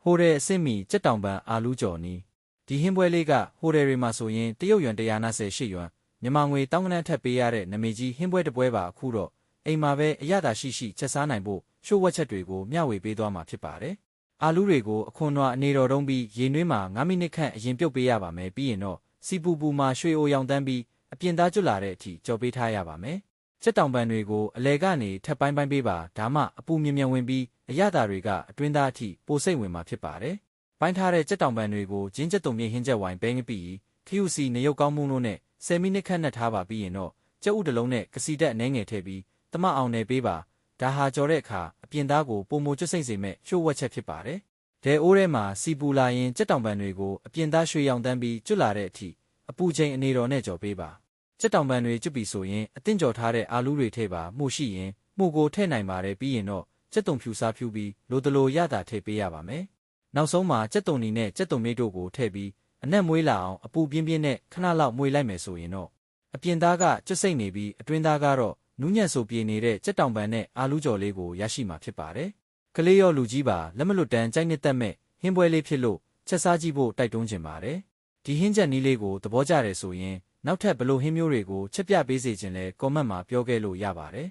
ဟိုတယ်အဆင့်မီကြက်တောင်ပံအာလူးကြော်နီဒီဟင်းပွဲလေးကဟိုတယ်တွေမှာဆိုရင်တရုတ်ယွမ်128ယွမ်မြန်မာငွေတောင်းကနန်းထက်ပေးရတဲ့နမေကြီးဟင်းပွဲတစ်ပွဲပါအခုတော့အိမ်မှာပဲအရသာရှိချက်စားနိုင်ဖို့ရှို့ဝက်ချက်တွေကိုမျှဝေပေးသွားမှာဖြစ်ပါတယ်အာလူးတွေကိုအခွန်နွားအနေတော်တုံးပြီးရေနွေးမှာ9မိနစ်ခန့်အရင်ပြုတ်ပေးရပါမယ်ပြီးရင်တော့စီပူပူမှာရွှေအိုရောင်တန်းပြီးအပြင်သားကျွတ်လာတဲ့အထိကြော်ပေးထားရပါမယ်ကြက်တောင်ပံတွေကိုအလဲကနေထက်ပိုင်းပေးပါဒါမှအပူမြင်ဝင်ပြီးအရသာတွေကအတွင်းသားအထိပိုစိတ်ဝင်မှာဖြစ်ပါတယ်ပိုင်းထားတဲ့ကြက်တောင်ပံတွေကိုဂျင်းကြက်တုံမြေဟင်းချက်ဝိုင်ပဲငပီခရူစီနရုပ်ကောင်းမှုလို့နဲ့10မိနစ်ခန့်နဲ့ထားပါပြီးရင်တော့ကြက်ဥတစ်လုံးနဲ့ကစီတက်အနှဲငယ်ထည့်ပြီးတမအောင်နယ်ပေးပါဒါဟာကြော်တဲ့အခါအပြင်သားကိုပုံမကျွတ်စိမ့်စေမဲ့ရှို့ဝက်ချက်ဖြစ်ပါတယ်ဒဲအိုးထဲမှာစီပူလာရင်ကြက်တောင်ပံတွေကိုအပြင်သားရွှေရောင်တန်းပြီးကျွတ်လာတဲ့အထိအပူချိန်အနေတော်နဲ့ကြော်ပေးပါကြက်တောင်ပံတွေကျွတ်ပြီဆိုရင်အသင့်ကြော်ထားတဲ့အာလူးတွေထည့်ပါမှုရှိရင်မှုကိုထည့်နိုင်ပါတယ်ပြီးရင်တော့ကြက်တုံဖြူစားဖြူပြီးလိုတလိုရတာထည့်ပေးရပါမယ်နောက်ဆုံးမှာကြက်တုံနီနဲ့ကြက်တုံမိတ်တို့ကိုထည့်ပြီးအနက်မွေးလာအောင်အပူပြင်းပြင်းနဲ့ခဏလောက်မွေးလိုက်မယ်ဆိုရင်တော့အပြင်သားကကျွတ်စိမ့်နေပြီးအတွင်းသားကတော့နူးညံ့ဆိုပြေနေတဲ့ကြက်တောင်ပံနဲ့အာလူးကြော်လေးကိုရရှိမှာဖြစ်ပါတယ်ကလေးရောလူကြီးပါလက်မလွတ်တမ်းကြိုက်နှစ်သက်မဲ့ဟင်းပွဲလေးဖြစ်လို့ချက်စားကြည့်ဖို့တိုက်တွန်းချင်ပါတယ်ဒီဟင်းချက်နီးလေးကိုသဘောကျတယ်ဆိုရင်နောက်ထပ်ဘလို့ဟင်းမျိုးတွေကိုချက်ပြပေးစေခြင်းလဲကွန်မန့်မှာပြောခဲ့လို့ရပါတယ်